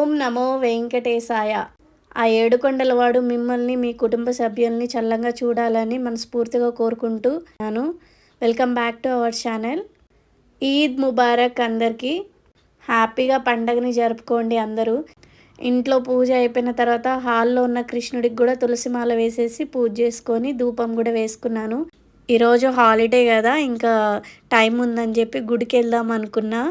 ఓం నమో వెంకటేశాయ. ఆ ఏడుకొండలవాడు మిమ్మల్ని మీ కుటుంబ సభ్యుల్ని చల్లగా చూడాలని మనస్ఫూర్తిగా కోరుకుంటూ welcome back to our channel. Eid Mubarak అందరికీ. హ్యాపీగా పండగని జరుపుకోండి అందరూ. ఇంట్లో పూజ అయిపోయిన తర్వాత హాల్లో ఉన్న కృష్ణుడికి కూడా తులసి మాల వేసేసి పూజ చేసుకొని ధూపం కూడా వేసుకున్నాను. ఈరోజు హాలిడే కదా, ఇంకా టైం ఉందని చెప్పి గుడికి వెళ్దాం అనుకున్నా.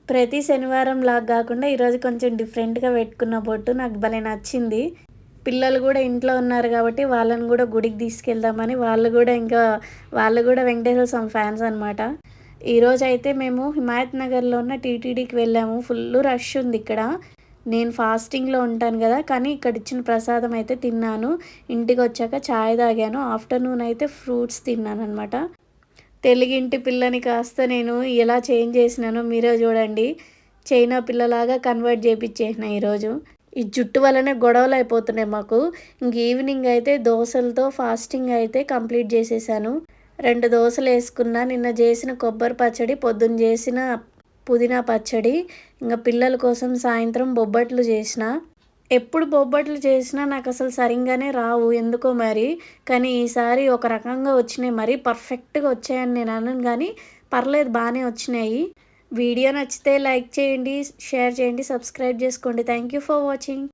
ప్రతి శనివారం లాగా కాకుండా ఈరోజు కొంచెం డిఫరెంట్గా పెట్టుకున్న బొట్టు నాకు భలే నచ్చింది. పిల్లలు కూడా ఇంట్లో ఉన్నారు కాబట్టి వాళ్ళని కూడా గుడికి తీసుకెళ్దామని వాళ్ళు కూడా వెంకటేశ్వర స్వామి ఫ్యాన్స్ అనమాట. ఈరోజు అయితే మేము హిమాయత్ నగర్లో ఉన్న టీటీడీకి వెళ్ళాము. ఫుల్ రష్ ఉంది ఇక్కడ. నేను ఫాస్టింగ్లో ఉంటాను కదా, కానీ ఇక్కడ ఇచ్చిన ప్రసాదం అయితే తిన్నాను. ఇంటికి వచ్చాక ఛాయ్ తాగాను. ఆఫ్టర్నూన్ అయితే ఫ్రూట్స్ తిన్నాను అనమాట. తెలుగింటి పిల్లని కాస్త నేను ఎలా చేంజ్ చేసినానో మీరే చూడండి. చైనా పిల్లలాగా కన్వర్ట్ చేయించేసిన ఈరోజు. ఈ జుట్టు వల్లనే గొడవలు అయిపోతున్నాయి మాకు. ఇంక ఈవినింగ్ అయితే దోశలతో ఫాస్టింగ్ అయితే కంప్లీట్ చేసేసాను. 2 దోశలు వేసుకున్నా. నిన్న చేసిన కొబ్బరి పచ్చడి, పొద్దున్న చేసిన పుదీనా పచ్చడి, ఇంకా పిల్లల కోసం సాయంత్రం బొబ్బట్లు చేసిన. ఎప్పుడు బొబ్బట్లు చేసినా నాకు అసలు సరిగ్గానే రావు ఎందుకో మరి. కానీ ఈసారి ఒక రకంగా వచ్చినాయి. మరి పర్ఫెక్ట్గా వచ్చాయని నేను అనను, కానీ పర్లేదు, బాగానే వచ్చినాయి. వీడియో నచ్చితే లైక్ చేయండి, షేర్ చేయండి, సబ్స్క్రైబ్ చేసుకోండి. Thank you for watching.